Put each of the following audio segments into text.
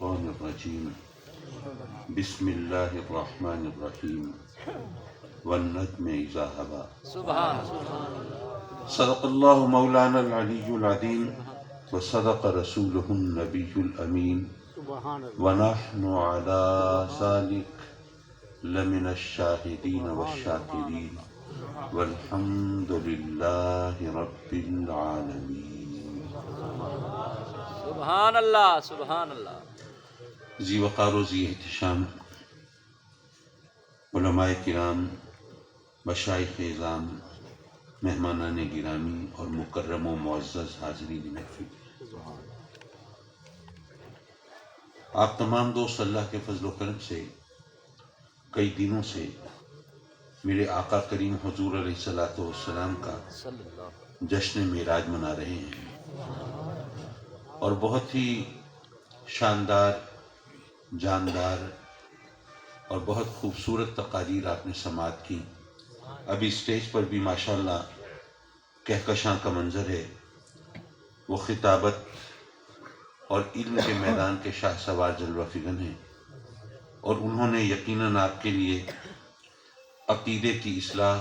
الشيطان الرجيم بسم الله الرحمن الرحيم والنجم إذا هوى صدق الله مولانا العلي العظيم وصدق رسوله النبي الأمين ونحن على ذلك لمن الشاهدين والشاكرين والحمد لله رب العالمين. سبحان اللہ سبحان اللہ. ذی وقار و ذی احتشام علماء کرام، مشائخ اعظام، مہمانان گرامی اور مکرم و معزز حاضرین محفل، آپ تمام دوست اللہ کے فضل و کرم سے کئی دنوں سے میرے آقا کریم حضور علیہ الصلوۃ والسلام کا جشن معراج منا رہے ہیں، اور بہت ہی شاندار، جاندار اور بہت خوبصورت تقاریر آپ نے سماعت کی. ابھی اسٹیج پر بھی ماشاءاللہ کہکشاں کا منظر ہے. وہ خطابت اور علم کے میدان کے شاہ سوار جلوہ فگن ہیں، اور انہوں نے یقیناً آپ کے لیے عقیدے کی اصلاح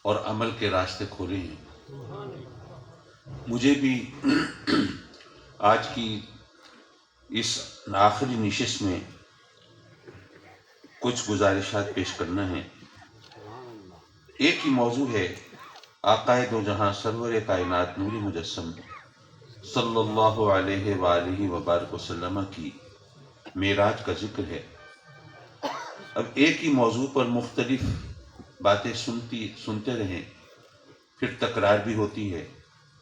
اور عمل کے راستے کھولے ہیں. مجھے بھی آج کی اس آخری نشست میں کچھ گزارشات پیش کرنا ہے. ایک ہی موضوع ہے، آقائے دو جہاں سرور کائنات نور مجسم صلی اللہ علیہ وآلہ وبارک وسلم کی معراج کا ذکر ہے. اب ایک ہی موضوع پر مختلف باتیں سنتے رہیں، پھر تکرار بھی ہوتی ہے،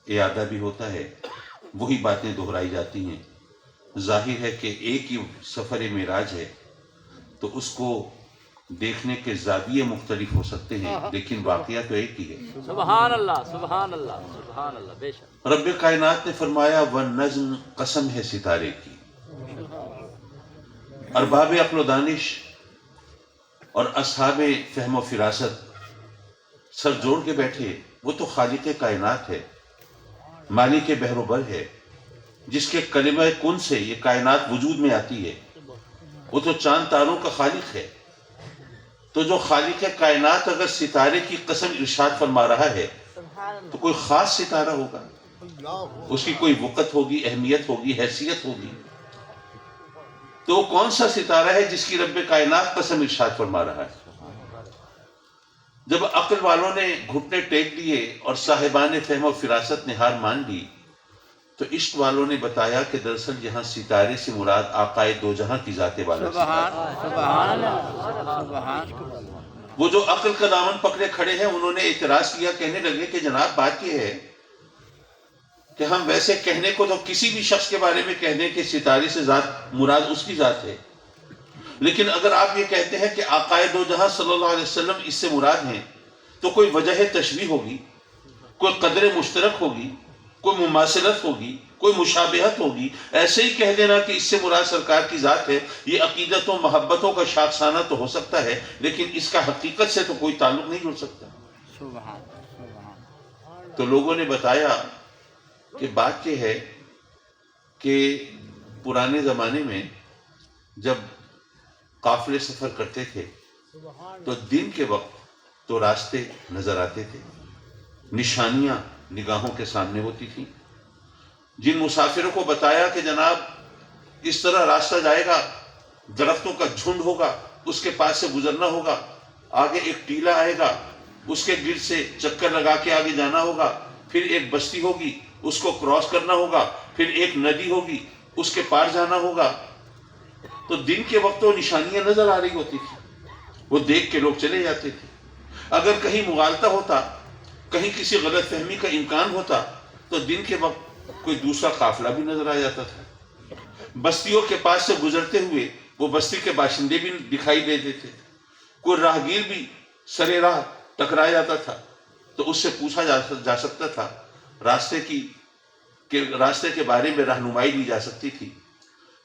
اعادہ بھی ہوتا ہے، وہی باتیں دہرائی جاتی ہیں. ظاہر ہے کہ ایک ہی سفر معراج ہے تو اس کو دیکھنے کے زاویے مختلف ہو سکتے ہیں، لیکن واقعہ تو ایک ہی ہے. سبحان اللہ سبحان اللہ سبحان اللہ. بے شک رب کائنات نے فرمایا والنجم، قسم ہے ستارے کی. ارباب عقل و دانش اور اصحاب فہم و فراست سر جوڑ کے بیٹھے، وہ تو خالق کائنات ہے، مالک بحر و بر ہے، جس کے کلمہ کن سے یہ کائنات وجود میں آتی ہے. وہ تو چاند تاروں کا خالق ہے. تو جو خالق کائنات اگر ستارے کی قسم ارشاد فرما رہا ہے تو کوئی خاص ستارہ ہوگا، اس کی کوئی وقت ہوگی، اہمیت ہوگی، حیثیت ہوگی. تو وہ کون سا ستارہ ہے جس کی رب کائنات قسم ارشاد فرما رہا ہے؟ جب عقل والوں نے گھٹنے ٹیک لیے اور صاحبان فہم و فراست نے ہار مان لی، تو عشق والوں نے بتایا کہ دراصل یہاں ستارے سے مراد آقائے دو جہاں کی ذات والا ستارہ. وہ جو عقل کا دامن پکڑے کھڑے ہیں، انہوں نے اعتراض کیا، کہنے لگے کہ جناب بات یہ ہے کہ ہم ویسے کہنے کو تو کسی بھی شخص کے بارے میں کہہ دیں کہ ستارے سے ذات مراد اس کی ذات ہے، لیکن اگر آپ یہ کہتے ہیں کہ آقائے دو جہاں صلی اللہ علیہ وسلم اس سے مراد ہیں، تو کوئی وجہ تشبیہ ہوگی، کوئی قدر مشترک ہوگی، کوئی مماثلت ہوگی، کوئی مشابہت ہوگی. ایسے ہی کہہ دینا کہ اس سے مراد سرکار کی ذات ہے، یہ عقیدتوں محبتوں کا شاخسانہ تو ہو سکتا ہے، لیکن اس کا حقیقت سے تو کوئی تعلق نہیں جڑ سکتا. تو لوگوں نے بتایا کہ بات یہ ہے کہ پرانے زمانے میں جب قافلے سفر کرتے تھے تو دن کے وقت تو راستے نظر آتے تھے، نشانیاں نگاہوں کے سامنے ہوتی تھی. جن مسافروں کو بتایا کہ جناب اس طرح راستہ جائے گا، درختوں کا جھنڈ ہوگا، اس کے پاس سے گزرنا ہوگا، آگے ایک ٹیلا آئے گا، اس کے گرد سے چکر لگا کے آگے جانا ہوگا، پھر ایک بستی ہوگی، اس کو کراس کرنا ہوگا، پھر ایک ندی ہوگی، اس کے پار جانا ہوگا. تو دن کے وقت تو نشانیاں نظر آ رہی ہوتی تھی، وہ دیکھ کے لوگ چلے جاتے تھے. اگر کہیں مغالطہ ہوتا، کہیں کسی غلط فہمی کا امکان ہوتا، تو دن کے وقت کوئی دوسرا قافلہ بھی نظر آ جاتا تھا. بستیوں کے پاس سے گزرتے ہوئے وہ بستی کے باشندے بھی دکھائی دیتے تھے. کوئی راہگیر بھی سرے راہ ٹکرا جاتا تھا تو اس سے پوچھا جا سکتا تھا، راستے کے بارے میں رہنمائی دی جا سکتی تھی.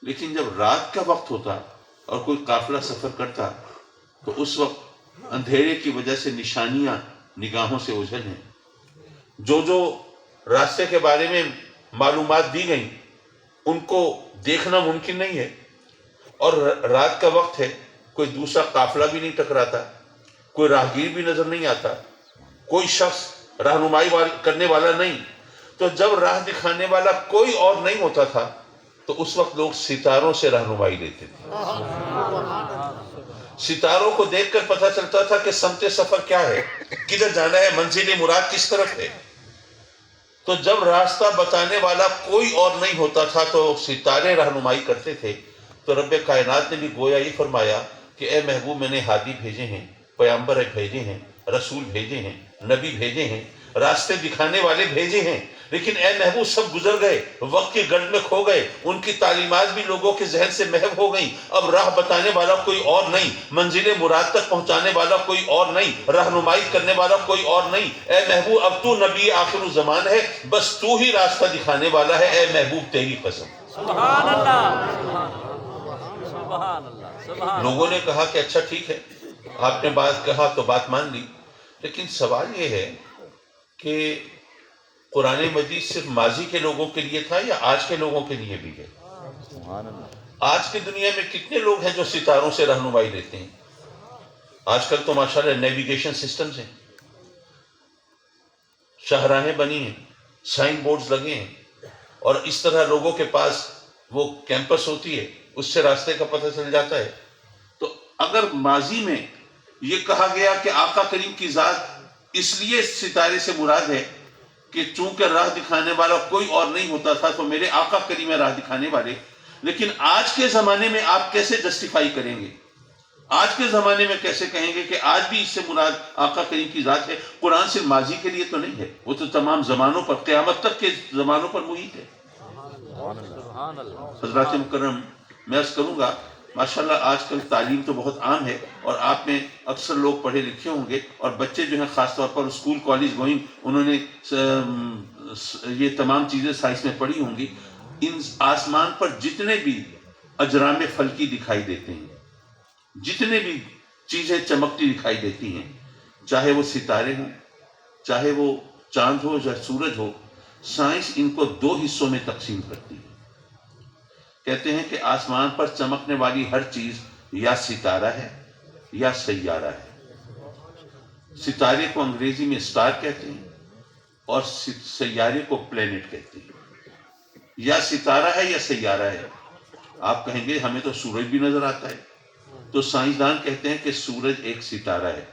لیکن جب رات کا وقت ہوتا اور کوئی قافلہ سفر کرتا تو اس وقت اندھیرے کی وجہ سے نشانیاں نگاہوں سے اوجھل ہیں. جو راستے کے بارے میں معلومات دی گئیں ان کو دیکھنا ممکن نہیں ہے، اور رات کا وقت ہے، کوئی دوسرا قافلہ بھی نہیں ٹکراتا، کوئی راہگیر بھی نظر نہیں آتا، کوئی شخص رہنمائی کرنے والا نہیں، تو جب راہ دکھانے والا کوئی اور نہیں ہوتا تھا تو اس وقت لوگ ستاروں سے رہنمائی لیتے تھے۔ ستاروں کو دیکھ کر پتہ چلتا تھا کہ سمت سفر کیا ہے، کدھر جانا ہے، منزل مراد کس طرف ہے۔ تو جب راستہ بتانے والا کوئی اور نہیں ہوتا تھا تو ستارے رہنمائی کرتے تھے۔ تو رب کائنات نے بھی گویا یہ فرمایا کہ اے محبوب، میں نے ہادی بھیجے ہیں، پیغمبر بھیجے ہیں، رسول بھیجے ہیں، نبی بھیجے ہیں، راستے دکھانے والے بھیجے ہیں، لیکن اے محبوب سب گزر گئے، وقت کی گرد میں کھو گئے، ان کی تعلیمات بھی لوگوں کے ذہن سے محو ہو گئیں۔ اب راہ بتانے والا کوئی اور نہیں، منزل مراد تک پہنچانے والا کوئی اور نہیں، رہنمائی کرنے والا کوئی اور نہیں۔ اے محبوب اب تو نبی آخر الزمان ہے، بس تو ہی راستہ دکھانے والا ہے، اے محبوب تیری قسم۔ سبحان اللہ، سبحان اللہ، سبحان لوگوں نے کہا کہ اچھا ٹھیک ہے، آپ نے بات کہا تو بات مان لی، لیکن سوال یہ ہے کہ قرآن مجید صرف ماضی کے لوگوں کے لیے تھا یا آج کے لوگوں کے لیے بھی ہے؟ آج کی دنیا میں کتنے لوگ ہیں جو ستاروں سے رہنمائی لیتے ہیں؟ آج کل تو ماشاءاللہ نیویگیشن سسٹمز ہیں، شاہراہیں بنی ہیں، سائن بورڈز لگے ہیں، اور اس طرح لوگوں کے پاس وہ کیمپس ہوتی ہے، اس سے راستے کا پتہ چل جاتا ہے۔ تو اگر ماضی میں یہ کہا گیا کہ آقا کریم کی ذات اس لیے ستارے سے مراد ہے کہ چونکہ راہ دکھانے والا کوئی اور نہیں ہوتا تھا تو میرے آقا کریم ہے راہ دکھانے والے، لیکن آج کے زمانے میں آپ کیسے جسٹیفائی کریں گے؟ آج کے زمانے میں کیسے کہیں گے کہ آج بھی اس سے مراد آقا کریم کی ذات ہے؟ قرآن صرف ماضی کے لیے تو نہیں ہے، وہ تو تمام زمانوں پر، قیامت تک کے زمانوں پر محیط ہے۔ حضرات مکرم، میں عرض کروں گا ماشاءاللہ آج کل تعلیم تو بہت عام ہے، اور آپ میں اکثر لوگ پڑھے لکھے ہوں گے، اور بچے جو ہیں خاص طور پر اسکول کالج گوئنگ، انہوں نے یہ تمام چیزیں سائنس میں پڑھی ہوں گی۔ ان آسمان پر جتنے بھی اجرام فلکی دکھائی دیتے ہیں، جتنے بھی چیزیں چمکتی دکھائی دیتی ہیں، چاہے وہ ستارے ہوں، چاہے وہ چاند ہو یا سورج ہو، سائنس ان کو دو حصوں میں تقسیم کرتی ہے۔ کہتے ہیں کہ آسمان پر چمکنے والی ہر چیز یا ستارہ ہے یا سیارہ ہے۔ ستارے کو انگریزی میں سٹار کہتے ہیں اور سیارے کو پلینٹ کہتے ہیں۔ یا ستارہ ہے یا سیارہ ہے۔ آپ کہیں گے ہمیں تو سورج بھی نظر آتا ہے، تو سائنسدان کہتے ہیں کہ سورج ایک ستارہ ہے۔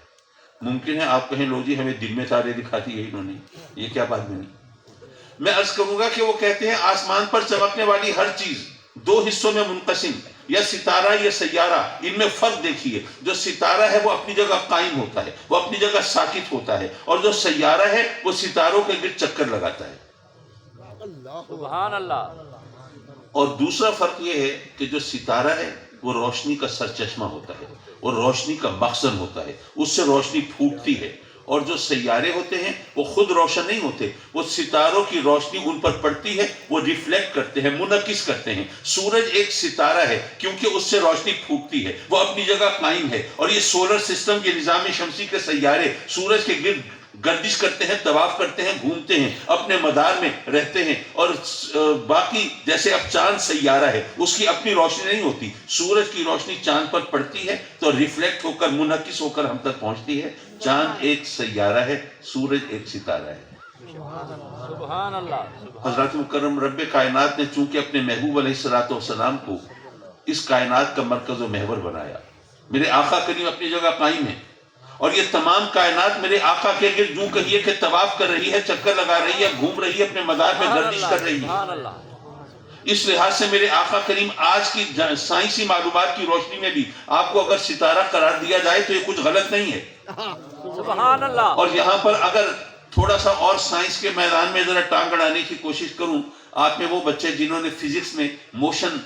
ممکن ہے آپ کہیں لو جی ہمیں دن میں تارے دکھا دیے انہوں نے، یہ کیا بات بنی؟ میں عرض کروں گا کہ وہ کہتے ہیں آسمان پر چمکنے والی ہر چیز دو حصوں میں منقسم، یا ستارہ یا سیارہ۔ ان میں فرق دیکھیے، جو ستارہ ہے وہ اپنی جگہ قائم ہوتا ہے، وہ اپنی جگہ ساکت ہوتا ہے، اور جو سیارہ ہے وہ ستاروں کے گرد چکر لگاتا ہے۔ سبحان اللہ۔ اور دوسرا فرق یہ ہے کہ جو ستارہ ہے وہ روشنی کا سرچشمہ ہوتا ہے، وہ روشنی کا مخزن ہوتا ہے، اس سے روشنی پھوٹتی ہے۔ اور جو سیارے ہوتے ہیں وہ خود روشن نہیں ہوتے، وہ ستاروں کی روشنی ان پر پڑتی ہے، وہ ریفلیکٹ کرتے ہیں، منعکس کرتے ہیں۔ سورج ایک ستارہ ہے کیونکہ اس سے روشنی پھوٹتی ہے، وہ اپنی جگہ قائم ہے، اور یہ سولر سسٹم، یہ نظام شمسی کے سیارے سورج کے گرد گردش کرتے ہیں، طواف کرتے ہیں، گھومتے ہیں، اپنے مدار میں رہتے ہیں۔ اور باقی جیسے اب چاند سیارہ ہے، اس کی اپنی روشنی نہیں ہوتی، سورج کی روشنی چاند پر پڑتی ہے تو ریفلیکٹ ہو کر، منعکس ہو کر ہم تک پہنچتی ہے۔ چاند ایک سیارہ ہے، سورج ایک ستارہ ہے۔ سبحان اللہ۔ حضرات مکرم، رب کائنات نے چونکہ اپنے محبوب علیہ الصلوۃ والسلام کو اس کائنات کا مرکز و محور بنایا، میرے آقا کریم اپنی جگہ قائم ہے، اور یہ تمام کائنات میرے آقا کے گرد یوں کہیے کہ طواف کر رہی ہے، چکر لگا رہی ہے، گھوم رہی ہے، اپنے مدار میں گردش کر رہی ہے۔ سبحان اللہ۔ اس لحاظ سے میرے آقا کریم آج کی سائنسی معلومات کی روشنی میں بھی آپ کو اگر ستارہ قرار دیا جائے تو یہ کچھ غلط نہیں ہے۔ سبحان اللہ۔ اور یہاں پر اگر تھوڑا سا اور سائنس کے میدان میں ذرا ٹانگ اڑانے کی کوشش کروں، آپ میں وہ بچے جنہوں نے فزکس میں موشن،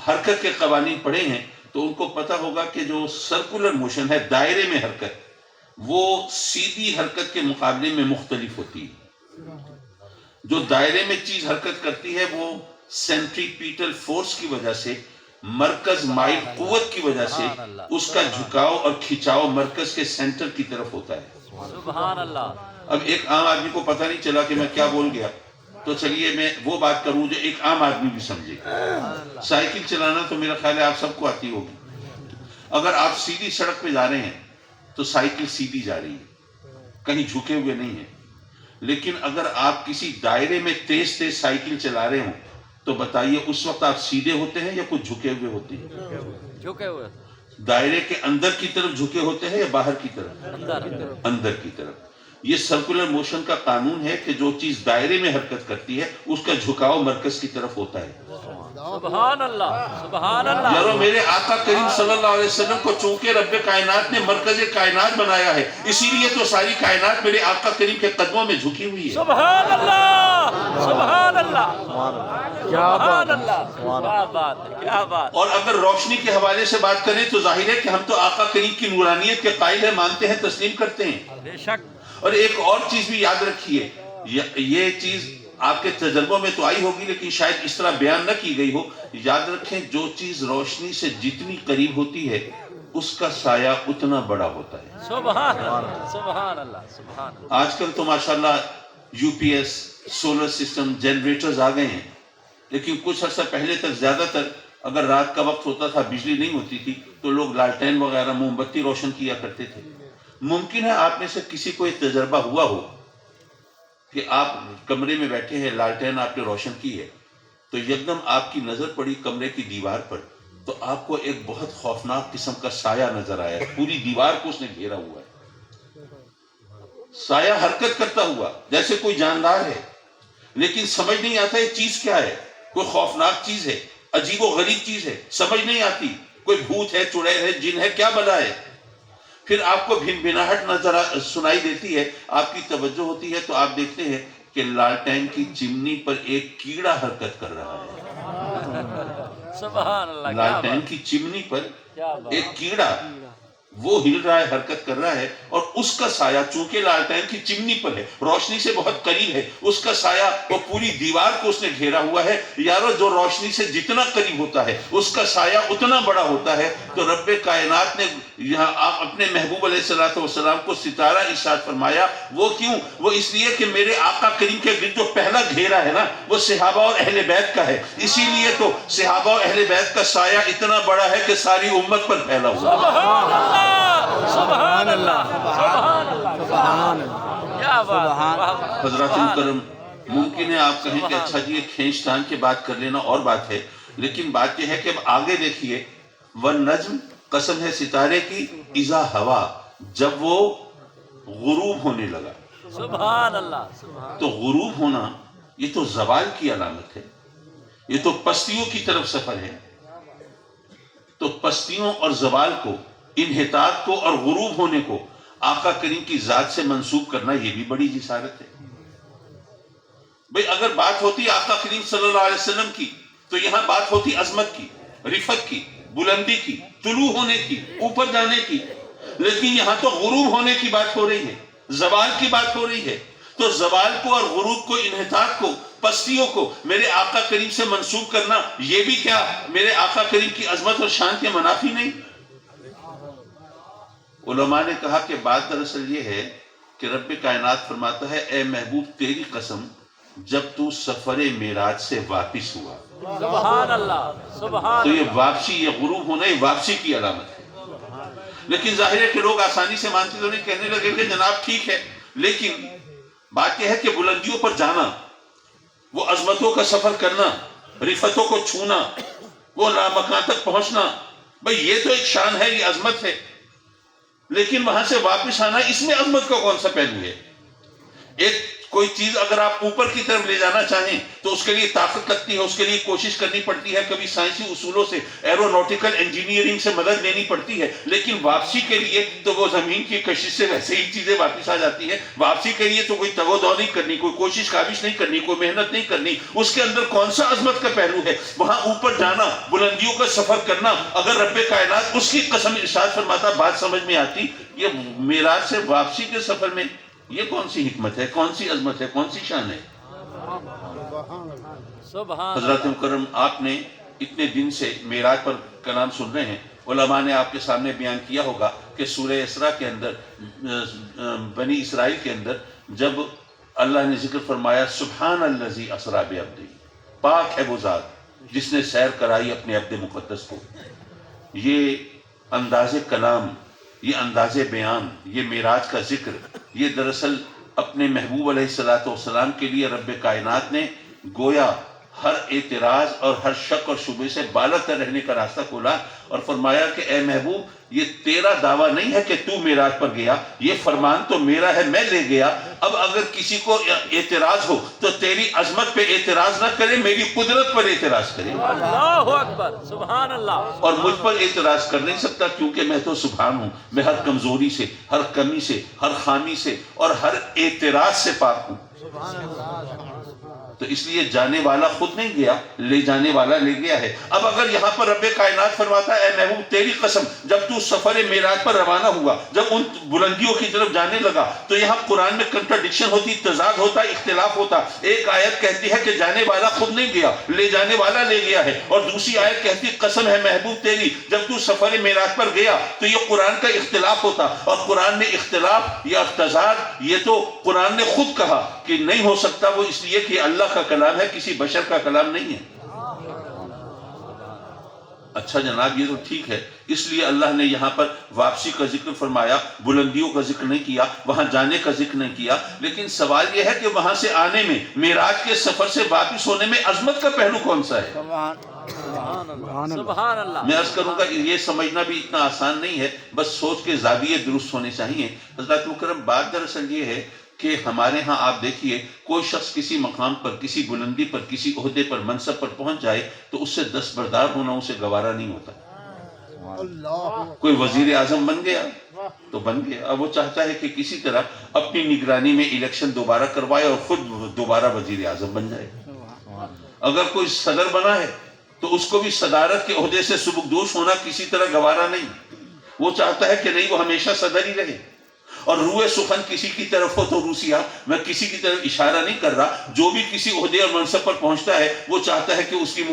حرکت کے قوانین پڑھے ہیں، تو ان کو پتہ ہوگا کہ جو سرکولر موشن ہے، دائرے میں حرکت، وہ سیدھی حرکت کے مقابلے میں مختلف ہوتی ہے۔ جو دائرے میں چیز حرکت کرتی ہے وہ سینٹریپیٹل فورس کی وجہ سے، مرکز مائل قوت کی وجہ سے، اس کا جھکاؤ اور کھچاؤ مرکز کے سینٹر کی طرف ہوتا ہے۔ سبحان اللہ۔ اب ایک عام آدمی کو پتہ نہیں چلا کہ میں کیا بول گیا، تو چلیے میں وہ بات کروں جو ایک عام آدمی بھی سمجھے. سائیکل چلانا تو میرا خیال ہے آپ سب کو آتی ہوگی. اگر آپ سیدھی سڑک پہ جا رہے ہیں تو سائیکل سیدھی جا رہی ہے, کہیں جھکے ہوئے نہیں ہے. لیکن اگر آپ کسی دائرے میں تیز تیز سائیکل چلا رہے ہوں تو بتائیے اس وقت آپ سیدھے ہوتے ہیں یا کچھ جھکے ہوئے ہوتے ہیں؟ جھکے ہوئے. دائرے کے اندر کی طرف جھکے ہوتے ہیں یا باہر کی طرف؟ اندر کی طرف. یہ سرکولر موشن کا قانون ہے کہ جو چیز دائرے میں حرکت کرتی ہے اس کا جھکاؤ مرکز کی طرف ہوتا ہے. سبحان اللہ, سبحان اللہ. یارو میرے آقا کریم صلی اللہ علیہ وسلم کو چونکہ رب کائنات نے مرکز کائنات بنایا ہے, اسی لیے تو ساری کائنات میرے آقا کریم کے قدموں میں جھکی ہوئی ہے. سبحان اللہ, سبحان اللہ, سبحان اللہ. کیا بات ہے, کیا بات. اور اگر روشنی کے حوالے سے بات کریں تو ظاہر ہے کہ ہم تو آقا کریم کی نورانیت کے قائل ہیں, مانتے ہیں, تسلیم کرتے ہیں. بے شک. اور ایک اور چیز بھی یاد رکھیے, یہ چیز آپ کے تجربوں میں تو آئی ہوگی لیکن شاید اس طرح بیان نہ کی گئی ہو. یاد رکھیں جو چیز روشنی سے جتنی قریب ہوتی ہے اس کا سایہ اتنا بڑا ہوتا ہے. سبحان اللہ, سبحان اللہ, سبحان اللہ. آج کل تو ماشاءاللہ U P S, solar system, generators آ گئے ہیں, لیکن کچھ عرصہ پہلے تک زیادہ تر اگر رات کا وقت ہوتا تھا, بجلی نہیں ہوتی تھی, تو لوگ لالٹین وغیرہ موم بتی روشن کیا کرتے تھے. ممکن ہے آپ میں سے کسی کو ایک تجربہ ہوا ہو کہ آپ کمرے میں بیٹھے ہیں, لالٹین آپ نے روشن کی ہے, تو یکدم آپ کی نظر پڑی کمرے کی دیوار پر, تو آپ کو ایک بہت خوفناک قسم کا سایہ نظر آیا. پوری دیوار کو اس نے گھیرا ہوا ہے, سایہ حرکت کرتا ہوا جیسے کوئی جاندار ہے, لیکن سمجھ نہیں آتا یہ چیز کیا ہے. کوئی خوفناک چیز ہے, عجیب و غریب چیز ہے, سمجھ نہیں آتی. کوئی بھوت ہے, چڑیل ہے, جن ہے, کیا بلا ہے. پھر آپ کو بھن بھناہٹ نظر سنائی دیتی ہے, آپ کی توجہ ہوتی ہے تو آپ دیکھتے ہیں کہ لالٹین کی چمنی پر ایک کیڑا حرکت کر رہا ہے. سبحان اللہ. لالٹین کی چمنی پر کیا بات. ایک کیڑا وہ ہل رہا ہے, حرکت کر رہا ہے, اور اس کا سایہ چونکہ لالٹین کی چمنی پر ہے, روشنی سے بہت قریب ہے, اس کا سایہ وہ پوری دیوار کو اس نے گھیرا ہوا ہے. یارو جو روشنی سے جتنا قریب ہوتا ہے اس کا سایہ اتنا بڑا ہوتا ہے. تو رب کائنات نے یہاں اپنے محبوب علیہ الصلوۃ والسلام کو ستارہ ارشاد فرمایا. وہ کیوں؟ وہ اس لیے کہ میرے آقا کریم کے گرد جو پہلا گھیرا ہے نا وہ صحابہ اور اہل بیت کا ہے. اسی لیے تو صحابہ اور اہل بیت کا سایہ اتنا بڑا ہے کہ ساری امت پر پھیلا ہوا ہے. سبحان اللہ, سبحان اللہ, سبحان اللہ, سبحان اللہ. کیا بات. حضرات مکرم, ممکن ہے آپ کہیں کہ اچھا جی یہ کھینچ تان کے بات کر لینا اور بات ہے, لیکن بات یہ ہے کہ اب آگے دیکھیے. والنجم, قسم ہے ستارے کی, اذا ہوا, جب وہ غروب ہونے لگا. سبحان اللہ, سبحان. تو غروب ہونا یہ تو زوال کی علامت ہے, یہ تو پستیوں کی طرف سفر ہے. تو پستیوں اور زوال کو, انحطاط کو اور غروب ہونے کو آقا کریم کی ذات سے منسوب کرنا یہ بھی بڑی جسارت ہے. بھئی اگر بات ہوتی آقا کریم صلی اللہ علیہ وسلم کی تو یہاں بات ہوتی عظمت کی, رفت کی, بلندی کی, طلوع ہونے کی, اوپر جانے کی. لیکن یہاں تو غروب ہونے کی بات ہو رہی ہے, زوال کی بات ہو رہی ہے. تو زوال کو اور غروب کو, انحطاط کو, پستیوں کو میرے آقا کریم سے منسوب کرنا یہ بھی کیا میرے آقا کریم کی عظمت اور شان کے منافی نہیں؟ علماء نے کہا کہ بات دراصل یہ ہے کہ رب کائنات فرماتا ہے اے محبوب تیری قسم جب تو سفر معراج سے واپس ہوا. سبحان اللہ, سبحان. تو یہ واپسی, یہ غروب ہونا, یہ واپسی کی علامت ہے. لیکن ظاہر ہے کہ لوگ آسانی سے مانتے تو نہیں, کہنے لگے کہ جناب ٹھیک ہے, لیکن بات یہ ہے کہ بلندیوں پر جانا, وہ عظمتوں کا سفر کرنا, رفتوں کو چھونا, وہ لامکان تک پہنچنا, بھئی یہ تو ایک شان ہے, یہ عظمت ہے. لیکن وہاں سے واپس آنا, اس میں عظمت کا کون سا پہلو ہے؟ ایک کوئی چیز اگر آپ اوپر کی طرف لے جانا چاہیں تو اس کے لیے طاقت لگتی ہے, اس کے لیے کوشش کرنی پڑتی ہے, کبھی سائنسی اصولوں سے, ایرونوٹیکل انجینئرنگ سے مدد لینی پڑتی ہے. لیکن واپسی کے لیے تو وہ زمین کی کشش سے ویسے ہی چیزیں واپس آ جاتی ہیں. واپسی کے لیے تو کوئی تگ و دو نہیں کرنی, کوئی کوشش کاوش نہیں کرنی, کوئی محنت نہیں کرنی. اس کے اندر کون سا عظمت کا پہلو ہے؟ وہاں اوپر جانا, بلندیوں کا سفر کرنا. اگر رب کائنات اس کی قسم ارشاد فرماتا, بات سمجھ میں آتی. یہ معراج سے واپسی کے سفر میں یہ کون سی حکمت ہے, کون سی عظمت ہے, کون سی شان ہے؟ حضرات مکرم, آپ نے اتنے دن سے معراج پر کلام سن رہے ہیں. علماء نے آپ کے سامنے بیان کیا ہوگا کہ سورہ اسراء کے اندر, بنی اسرائیل کے اندر جب اللہ نے ذکر فرمایا سبحان الذی اسری بعبدہ، پاک ہے وہ ذات جس نے سیر کرائی اپنے عبد مقدس کو۔ یہ انداز کلام، یہ انداز بیان، یہ معراج کا ذکر، یہ دراصل اپنے محبوب علیہ الصلوۃ والسلام کے لیے رب کائنات نے گویا ہر اعتراض اور ہر شک اور شبہ سے بالاتر رہنے کا راستہ کھولا اور فرمایا کہ اے محبوب یہ تیرا دعویٰ نہیں ہے کہ تو معراج پر گیا، یہ فرمان تو میرا ہے، میں لے گیا۔ اب اگر کسی کو اعتراض ہو تو تیری عظمت پہ اعتراض نہ کرے، میری قدرت پر اعتراض کرے۔ اللہ اکبر، سبحان اللہ۔ اور مجھ پر اعتراض کر نہیں سکتا کیونکہ میں تو سبحان ہوں، میں ہر کمزوری سے، ہر کمی سے، ہر خامی سے اور ہر اعتراض سے پاک ہوں۔ تو اس لیے جانے والا خود نہیں گیا، لے جانے والا لے گیا ہے۔ اب اگر یہاں پر رب کائنات فرماتا ہے اے محبوب تیری قسم جب تو سفر معراج پر روانہ ہوا، جب ان بلندیوں کی طرف جانے لگا، تو یہاں قرآن میں کنٹرڈکشن ہوتی، تضاد ہوتا، اختلاف ہوتا۔ ایک آیت کہتی ہے کہ جانے والا خود نہیں گیا، لے جانے والا لے گیا ہے، اور دوسری آیت کہتی قسم ہے محبوب تیری جب تو سفر معراج پر گیا، تو یہ قرآن کا اختلاف ہوتا۔ اور قرآن میں اختلاف یا تضاد یہ تو قرآن نے خود کہا کہ نہیں ہو سکتا، وہ اس لیے کہ اللہ کا کلام ہے، کسی بشر کا کلام نہیں ہے۔ اچھا جناب یہ تو ٹھیک ہے، اس لیے اللہ نے یہاں پر واپسی کا ذکر فرمایا، بلندیوں کا ذکر نہیں کیا، وہاں جانے کا ذکر نہیں کیا۔ لیکن سوال یہ ہے کہ وہاں سے آنے میں، معراج کے سفر سے واپس ہونے میں عظمت کا پہلو کون سا ہے؟ سبحان اللہ۔ میں عرض کروں گا کہ یہ سمجھنا بھی اتنا آسان نہیں ہے، بس سوچ کے زاویے درست ہونے چاہیے۔ حضرات مکرم بات دراصل یہ ہے کہ ہمارے ہاں آپ دیکھیے کوئی شخص کسی مقام پر، کسی بلندی پر، کسی عہدے پر، منصب پر پہنچ جائے تو اس سے دستبردار ہونا اسے گوارا نہیں ہوتا۔ کوئی وزیر اعظم بن گیا تو بن گیا، اب وہ چاہتا ہے کہ کسی طرح اپنی نگرانی میں الیکشن دوبارہ کروائے اور خود دوبارہ وزیر اعظم بن جائے۔ اگر کوئی صدر بنا ہے تو اس کو بھی صدارت کے عہدے سے سبکدوش ہونا کسی طرح گوارا نہیں، وہ چاہتا ہے کہ نہیں وہ ہمیشہ صدر ہی رہے۔ اور روئے سخن کسی کی طرف ہو تو روسیہ، میں کسی کی طرف اشارہ نہیں کر رہا، جو بھی کسی عہدے اور منصب پر پہنچتا ہے وہ چاہتا ہے کہ اس کی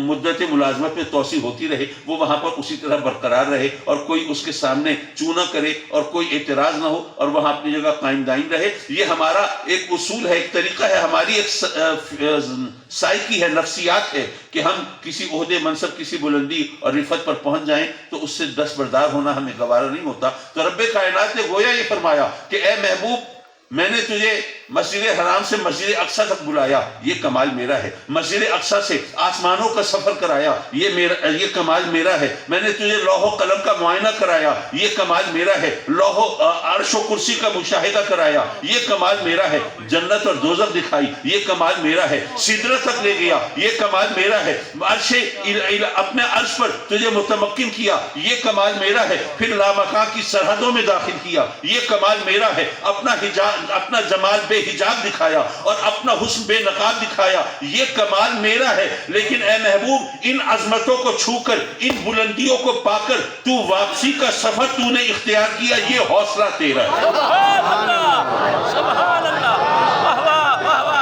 مدت ملازمت میں توسیع ہوتی رہے، وہ وہاں پر اسی طرح برقرار رہے اور کوئی اس کے سامنے چوں نہ کرے اور کوئی اعتراض نہ ہو اور وہاں اپنی جگہ قائم دائم رہے۔ یہ ہمارا ایک اصول ہے، ایک طریقہ ہے، ہماری ایک سائیکی ہے، نفسیات ہے کہ ہم کسی عہدے، منصب، کسی بلندی اور رفعت پر پہنچ جائیں تو اس سے دستبردار ہونا ہمیں گوارا نہیں ہوتا۔ تو رب کائنات نے گویا یہ فرمایا کہ اے محبوب میں نے تجھے مسجد حرام سے مسجد اقصیٰ تک بلایا، یہ کمال میرا ہے۔ مسجد اقصیٰ سے آسمانوں کا سفر کرایا، یہ کمال میرا ہے۔ میں نے تجھے لوح و قلم کا معائنہ کرایا، یہ کمال میرا ہے۔ عرش و کرسی کا مشاہدہ کرایا، یہ کمال میرا ہے۔ جنت اور دوزخ دکھائی، یہ کمال میرا ہے۔ سدرہ تک لے گیا، یہ کمال میرا ہے۔ اپنے عرش پر تجھے متمکن کیا، یہ کمال میرا ہے۔ پھر لامکان کی سرحدوں میں داخل کیا، یہ کمال میرا ہے۔ اپنا جمال بے حجاب دکھایا اور اپنا حسن بے نقاب دکھایا، یہ کمال میرا ہے۔ لیکن اے محبوب ان عظمتوں کو چھو کر، ان بلندیوں کو پا کر تو واپسی کا سفر تو نے اختیار کیا، یہ حوصلہ تیرا ہے۔ سبحان اللہ، سبحان اللہ، واہ واہ واہ واہ،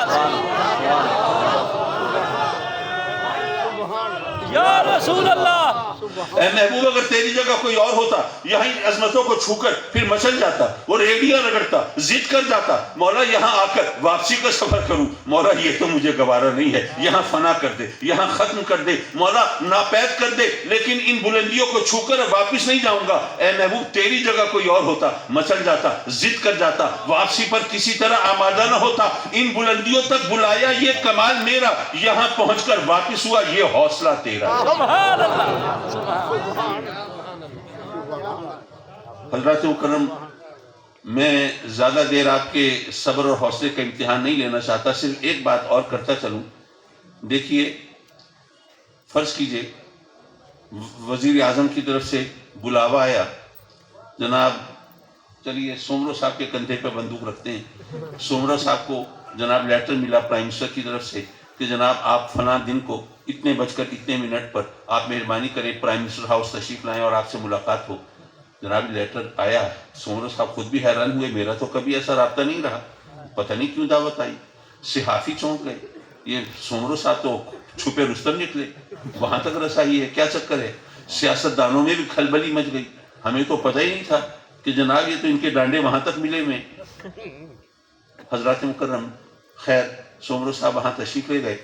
یا رسول اللہ۔ اے محبوب اگر تیری جگہ کوئی اور ہوتا یہاں ان عظمتوں کو چھو کر پھر مچل جاتا، وہ ریڈیاں رگڑتا، ضد کر جاتا، مولا یہاں آ کر واپسی کا سفر کروں، مولا یہ تو مجھے گوارا نہیں ہے، یہاں فنا کر دے، یہاں ختم کر دے، مولا ناپید کر دے، لیکن ان بلندیوں کو چھو کر واپس نہیں جاؤں گا۔ اے محبوب تیری جگہ کوئی اور ہوتا مچل جاتا، ضد کر جاتا، واپسی پر کسی طرح آمادہ نہ ہوتا۔ ان بلندیوں تک بلایا، یہ کمال میرا، یہاں پہنچ کر واپس ہوا، یہ حوصلہ تیرا۔ سبحان اللہ۔ حضرات مکرم میں زیادہ دیر آپ کے صبر اور حوصلے کا امتحان نہیں لینا چاہتا، صرف ایک بات اور کرتا چلوں۔ دیکھیے فرض کیجئے وزیر اعظم کی طرف سے بلاوا آیا، جناب چلیے سومرو صاحب کے کندھے پہ بندوق رکھتے ہیں، سومرو صاحب کو جناب لیٹر ملا پرائم منسٹر کی طرف سے کہ جناب آپ فلاں دن کو اتنے بج کر اتنے منٹ پر آپ مہربانی کریں پرائم منسٹر ہاؤس تشریف لائیں اور آپ سے ملاقات ہو۔ جناب لیٹر آیا، سومرو صاحب خود بھی حیران ہوئے، میرا تو کبھی ایسا رابطہ نہیں رہا، پتہ نہیں کیوں دعوت آئی۔ صحافی چونک گئے، یہ سومرو صاحب تو چھپے رستم نکلے، وہاں تک رسائی ہے، کیا چکر ہے؟ سیاست دانوں میں بھی کھلبلی مچ گئی، ہمیں تو پتہ ہی نہیں تھا کہ جناب یہ تو ان کے ڈانڈے وہاں تک ملے ہوئے۔ حضرات مکرم خیر سومرو صاحب وہاں تشریف لے گئے،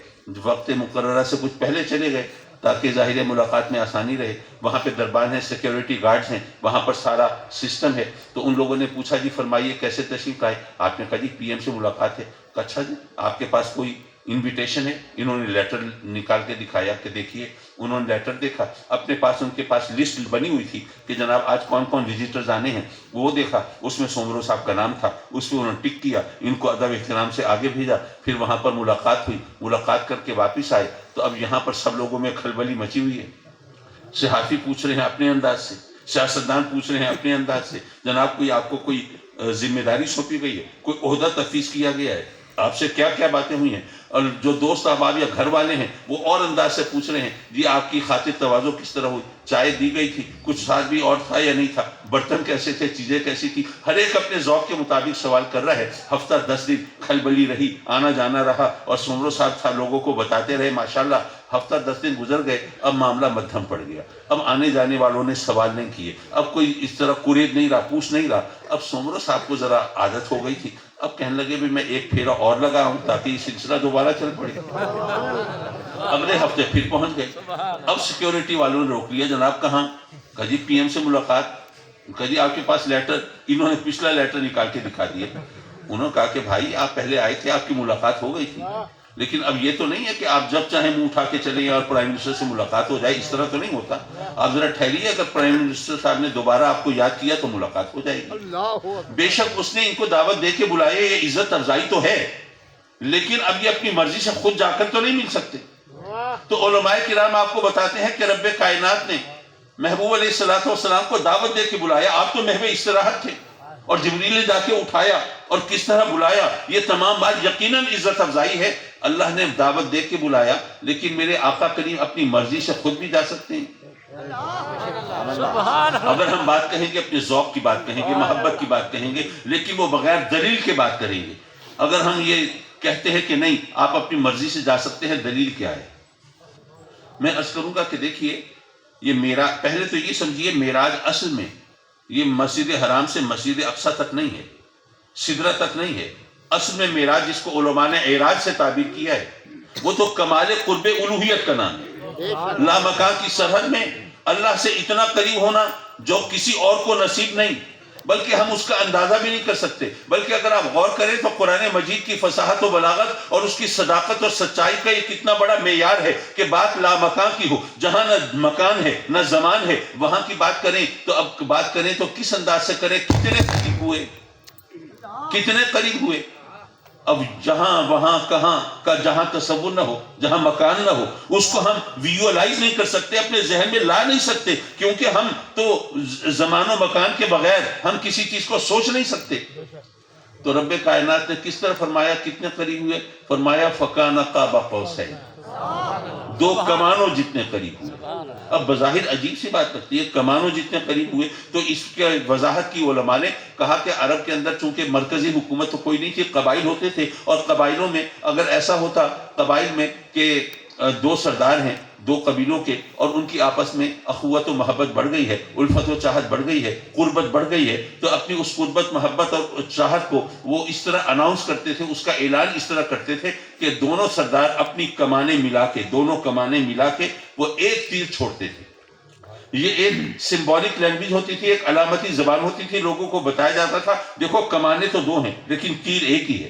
وقت مقررہ سے کچھ پہلے چلے گئے تاکہ ظاہر ملاقات میں آسانی رہے. وہاں پہ دربان ہے، سیکیورٹی گارڈز ہیں، وہاں پر سارا سسٹم ہے. تو ان لوگوں نے پوچھا جی فرمائیے کیسے تشریف لائے؟ آپ نے کہا جی پی ایم سے ملاقات ہے. کہا اچھا جی آپ کے پاس کوئی انویٹیشن ہے؟ انہوں نے لیٹر نکال کے دکھایا کہ دیکھیے. انہوں نے لیٹر دیکھا، اپنے پاس ان کے پاس لسٹ بنی ہوئی تھی کہ جناب آج کون کون وزٹرز آنے ہیں، وہ دیکھا، اس میں سومرو صاحب کا نام تھا، اس پہ انہوں نے ٹک کیا، ان کو ادب احترام سے آگے بھیجا. پھر وہاں پر ملاقات ہوئی، ملاقات کر کے واپس آئے. تو اب یہاں پر سب لوگوں میں کھلبلی مچی ہوئی ہے. صحافی پوچھ رہے ہیں اپنے انداز سے، سیاستدان پوچھ رہے ہیں اپنے انداز سے، جناب کوئی آپ کو کوئی ذمہ داری سونپی گئی ہے، کوئی عہدہ تفویض کیا گیا ہے، آپ سے کیا کیا باتیں ہوئی ہیں؟ اور جو دوست احباب یا گھر والے ہیں وہ اور انداز سے پوچھ رہے ہیں جی آپ کی خاطر تواضع کس طرح ہوئی، چائے دی گئی تھی، کچھ ساتھ بھی اور تھا یا نہیں تھا، برتن کیسے تھے، چیزیں کیسی تھی. ہر ایک اپنے ذوق کے مطابق سوال کر رہا ہے. ہفتہ 10 دن کھلبلی رہی، آنا جانا رہا، اور سومرو صاحب تھا لوگوں کو بتاتے رہے. ماشاءاللہ ہفتہ 10 دن گزر گئے. اب معاملہ مدھم پڑ گیا. اب آنے جانے والوں نے سوال نہیں کیے، اب کوئی اس طرح قرید نہیں رہا، پوچھ نہیں رہا. اب سومرو صاحب کو ذرا عادت ہو گئی تھی. اب کہنے لگے بھی میں ایک پھیرا اور لگاؤں تاکہ یہ سلسلہ دوبارہ چل پڑے. اگلے ہفتے پھر پہنچ گئے. اب سیکیورٹی والوں نے روک لیا، جناب کہاں؟ کہا جی پی ایم سے ملاقات. کہا جی آپ کے پاس لیٹر؟ انہوں نے پچھلا لیٹر نکال کے دکھا دیا. انہوں نے کہا کہ بھائی آپ پہلے آئے تھے، آپ کی ملاقات ہو گئی تھی، لیکن اب یہ تو نہیں ہے کہ آپ جب چاہیں منہ اٹھا کے چلے جائیں اور پرائم منسٹر سے ملاقات ہو جائے. اس طرح تو نہیں ہوتا. آپ ذرا ٹھہریے، اگر پرائم منسٹر صاحب نے دوبارہ آپ کو یاد کیا تو ملاقات ہو جائے گی. بے شک اس نے ان کو دعوت دے کے بلایا، یہ عزت افزائی تو ہے، لیکن اب یہ اپنی مرضی سے خود جا کر تو نہیں مل سکتے. تو علماء کرام آپ کو بتاتے ہیں کہ رب کائنات نے محبوب علیہ السلام کو دعوت دے کے بلایا. آپ تو محو استراحت تھے اور جبریل نے جا کے اٹھایا اور کس طرح بلایا. یہ تمام بات یقیناً عزت افزائی ہے. اللہ نے دعوت دے کے بلایا، لیکن میرے آقا کریم اپنی مرضی سے خود بھی جا سکتے ہیں. اگر ہم بات کہیں گے اپنے ذوق کی بات کہیں گے، محبت کی بات کہیں گے، لیکن وہ بغیر دلیل کے بات کریں گے. اگر ہم یہ کہتے ہیں کہ نہیں آپ اپنی مرضی سے جا سکتے ہیں، دلیل کیا ہے؟ میں عرض کروں گا کہ دیکھیے یہ معراج، پہلے تو یہ سمجھیے معراج اصل میں یہ مسجد حرام سے مسجد اقصی تک نہیں ہے، سدرہ تک نہیں ہے. اصل میں معراج جس کو علماء نے اعراج سے تعبیر کیا ہے، وہ تو کمال قرب الوہیت کا نام ہے. لامکان کی سرحد میں اللہ سے اتنا قریب ہونا جو کسی اور کو نصیب نہیں، بلکہ ہم اس کا اندازہ بھی نہیں کر سکتے. بلکہ اگر آپ غور کریں تو قرآن مجید کی فصاحت و بلاغت اور اس کی صداقت اور سچائی کا یہ کتنا بڑا معیار ہے کہ بات لامکان کی ہو. جہاں نہ مکان ہے نہ زمان ہے، وہاں کی بات کریں تو اب بات کریں تو کس انداز سے کریں؟ کتنے قریب ہوئے، کتنے قریب ہوئے. اب جہاں وہاں کہاں کا جہاں تصور نہ ہو، جہاں مکان نہ ہو، اس کو ہم ویژوالائز نہیں کر سکتے، اپنے ذہن میں لا نہیں سکتے، کیونکہ ہم تو زمان و مکان کے بغیر ہم کسی چیز کو سوچ نہیں سکتے. تو رب کائنات نے کس طرح فرمایا کتنے قریب ہوئے؟ فرمایا فَكَانَ قَابَ قَوْسَيْنِ، 2 کمانوں جتنے قریب ہوئے. اب بظاہر عجیب سی بات لگتی ہے، کمانوں جتنے قریب ہوئے. تو اس کے وضاحت کی علماء نے کہا کہ عرب کے اندر چونکہ مرکزی حکومت تو کوئی نہیں تھی، قبائل ہوتے تھے، اور قبائلوں میں اگر ایسا ہوتا قبائل میں کہ 2 سردار ہیں 2 قبیلوں کے، اور ان کی آپس میں اخوت و محبت بڑھ گئی ہے، الفت و چاہت بڑھ گئی ہے، قربت بڑھ گئی ہے، تو اپنی اس قربت محبت اور چاہت کو وہ اس طرح اناؤنس کرتے تھے، اس کا اعلان اس طرح کرتے تھے کہ دونوں سردار اپنی کمانیں ملا کے، دونوں کمانیں ملا کے وہ ایک تیر چھوڑتے تھے. یہ ایک سمبولک لینگویج ہوتی تھی، ایک علامتی زبان ہوتی تھی. لوگوں کو بتایا جاتا تھا دیکھو کمانے تو 2 ہیں لیکن تیر ایک ہی ہے،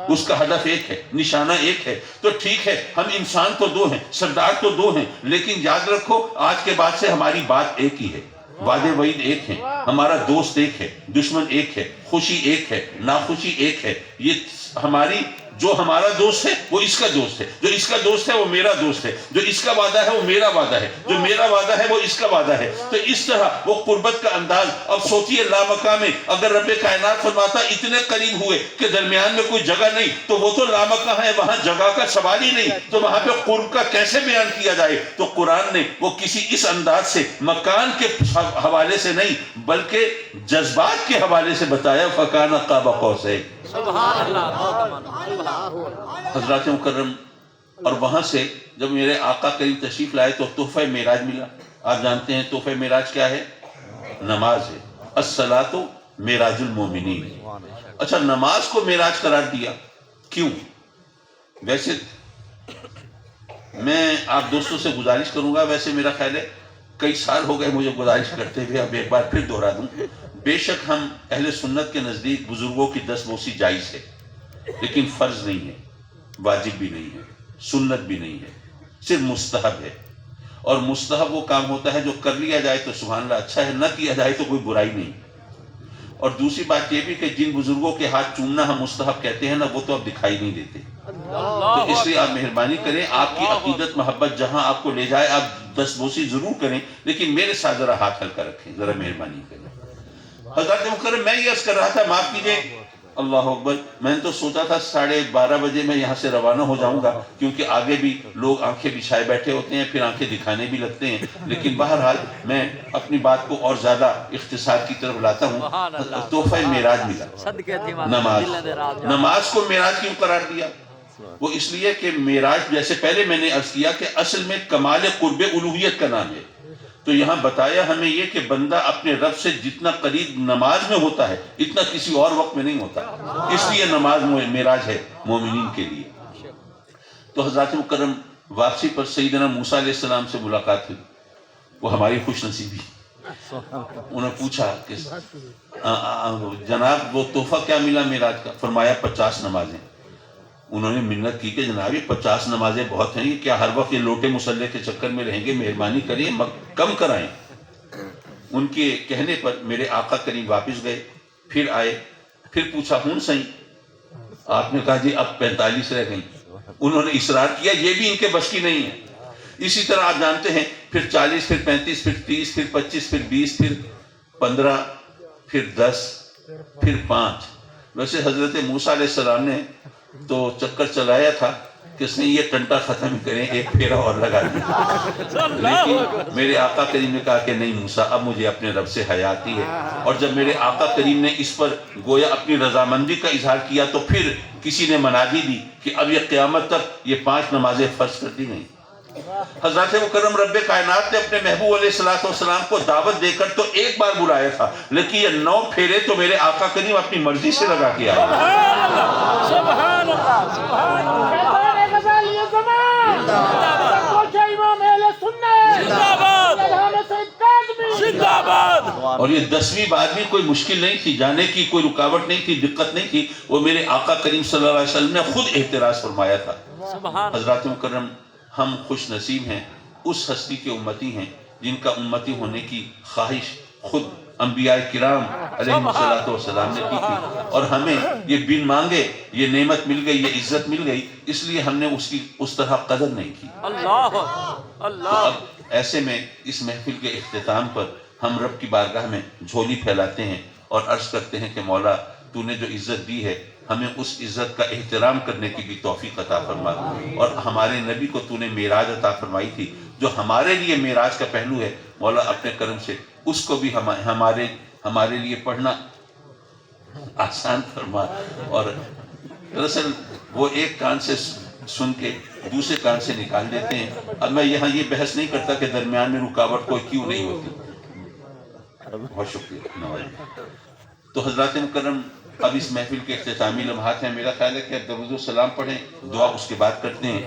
اس کا ہدف ایک ہے، نشانہ ایک ہے. تو ٹھیک ہے ہم انسان تو 2 ہیں، سردار تو 2 ہیں، لیکن یاد رکھو آج کے بعد سے ہماری بات ایک ہی ہے، وعدے وعید ایک ہیں، ہمارا دوست ایک ہے، دشمن ایک ہے، خوشی ایک ہے، ناخوشی ایک ہے. یہ ہماری جو ہمارا دوست ہے وہ اس کا دوست ہے، جو اس کا دوست ہے وہ میرا دوست ہے، جو اس کا وعدہ ہے وہ میرا وعدہ ہے، جو میرا وعدہ ہے وہ اس کا وعدہ ہے. تو اس طرح وہ قربت کا انداز. اب سوچئے لامکان میں اگر رب کائنات فرماتا اتنے قریب ہوئے کہ درمیان میں کوئی جگہ نہیں، تو وہ تو لامکان ہے، وہاں جگہ کا سوال ہی نہیں، تو وہاں پہ قرب کا کیسے بیان کیا جائے؟ تو قرآن نے وہ کسی اس انداز سے مکان کے حوالے سے نہیں بلکہ جذبات کے حوالے سے بتایا فَكَانَ قَابَ قَوْسَيْنِ. سبحان اللہ. حضرات مکرم، اور وہاں سے جب میرے آقا کریم تشریف لائے تو تحفہ معراج ملا. آپ جانتے ہیں تحفہ معراج کیا ہے؟ نماز ہے. الصلاۃ معراج المومنین. اچھا نماز کو معراج قرار دیا کیوں؟ ویسے میں آپ دوستوں سے گزارش کروں گا، ویسے میرا خیال ہے کئی سال ہو گئے مجھے گزارش کرتے ہوئے، اب ایک بار پھر دوہرا دوں. بے شک ہم اہل سنت کے نزدیک بزرگوں کی دستبوسی جائز ہے، لیکن فرض نہیں ہے، واجب بھی نہیں ہے، سنت بھی نہیں ہے، صرف مستحب ہے. اور مستحب وہ کام ہوتا ہے جو کر لیا جائے تو سبحان اللہ اچھا ہے، نہ کیا جائے تو کوئی برائی نہیں. اور دوسری بات یہ بھی کہ جن بزرگوں کے ہاتھ چومنا ہم مستحب کہتے ہیں نا، وہ تو اب دکھائی نہیں دیتے. تو اس لیے آپ مہربانی کریں، آپ کی عقیدت محبت جہاں آپ کو لے جائے آپ دستبوسی ضرور کریں، لیکن میرے ساتھ ذرا ہاتھ ہلکا رکھیں، ذرا مہربانی کریں. حضرت مکرم میں یہ عرض کر رہا تھا، معاف کیجئے، اللہ اکبر، میں نے تو سوچا تھا 12:30 بجے میں یہاں سے روانہ ہو جاؤں گا، کیونکہ آگے بھی لوگ آنکھیں بچھائے بیٹھے ہوتے ہیں، پھر آنکھیں دکھانے بھی لگتے ہیں. لیکن بہرحال میں اپنی بات کو اور زیادہ اختصار کی طرف لاتا ہوں. تحفہ معراج ملا، نماز کو معراج کیوں قرار دیا؟ وہ اس لیے کہ معراج، جیسے پہلے میں نے عرض کیا کہ اصل میں کمال قرب الوہیت کا نام ہے. تو یہاں بتایا ہمیں یہ کہ بندہ اپنے رب سے جتنا قریب نماز میں ہوتا ہے اتنا کسی اور وقت میں نہیں ہوتا. اس لیے نماز معراج ہے مومنین کے لیے. تو حضرت مکرم واپسی پر سیدنا موسیٰ علیہ السلام سے ملاقات ہوئی، وہ ہماری خوش نصیبی. انہوں نے پوچھا کہ جناب وہ تحفہ کیا ملا معراج کا؟ فرمایا 50 نمازیں. انہوں نے منت کی کہ جناب یہ 50 نمازیں بہت ہیں، یہ کیا ہر وقت یہ لوٹے مسلح کے چکر میں رہیں گے؟ مہربانی کریے کم کرائیں. ان کے کہنے پر میرے آقا کریم واپس گئے، پھر آئے، پھر پوچھا ہوں صحیح؟ آپ نے کہا جی اب 45 رہ گئیں. انہوں نے اصرار کیا، یہ بھی ان کے بس کی نہیں ہے. اسی طرح آپ جانتے ہیں پھر 40، پھر 35، پھر 30، پھر 25، پھر 20، پھر 15، پھر 10، پھر 5. ویسے حضرت موسیٰ علیہ السلام نے تو چکر چلایا تھا کہ اس نے یہ ٹنٹا ختم کریں، ایک پھیرا اور لگا دیا. لیکن میرے آقا کریم نے کہا کہ نہیں موسیٰ، اب مجھے اپنے رب سے حیا آتی ہے. اور جب میرے آقا کریم نے اس پر گویا اپنی رضامندی کا اظہار کیا تو پھر کسی نے منادی دی کہ اب یہ قیامت تک یہ 5 نمازیں فرض کر دی گئیں. حضرت مکرم رب کائنات نے اپنے محبوب علیہ السلام کو دعوت دے کر تو ایک بار بلایا تھا، لیکن یہ 9 پھیرے تو میرے آقا کریم اپنی مرضی سے لگا کے آئے. سبحان اللہ، سبحان اللہ. اور یہ 10ویں بار بھی کوئی مشکل نہیں تھی، جانے کی کوئی رکاوٹ نہیں تھی، دقت نہیں تھی. وہ میرے آقا کریم صلی اللہ علیہ وسلم نے خود اعتراض فرمایا تھا. حضرات مکرم ہم خوش نصیب ہیں، اس ہستی کے امتی ہیں جن کا امتی ہونے کی خواہش خود انبیاء کرام علیہ السلام نے کی تھی. اور ہمیں یہ بن مانگے یہ نعمت مل گئی، یہ عزت مل گئی، اس لیے ہم نے اس کی اس طرح قدر نہیں کی. اللہ تو اب ایسے میں اس محفل کے اختتام پر ہم رب کی بارگاہ میں جھولی پھیلاتے ہیں اور عرض کرتے ہیں کہ مولا تو نے جو عزت دی ہے ہمیں اس عزت کا احترام کرنے کی بھی توفیق عطا فرما. اور ہمارے نبی کو تو نے معراج عطا فرمائی تھی، جو ہمارے لیے معراج کا پہلو ہے، مولا اپنے کرم سے اس کو بھی ہمارے لیے پڑھنا آسان فرما. اور دراصل وہ ایک کان سے سن کے دوسرے کان سے نکال دیتے ہیں. اب میں یہاں یہ بحث نہیں کرتا کہ درمیان میں رکاوٹ کوئی کیوں نہیں ہوتی. بہت شکریہ نواز. تو حضرات مکرم اب اس محفل کے اختتامی لمحات ہیں. میرا خیال ہے کہ درود و سلام پڑھیں، دعا اس کے بعد کرتے ہیں.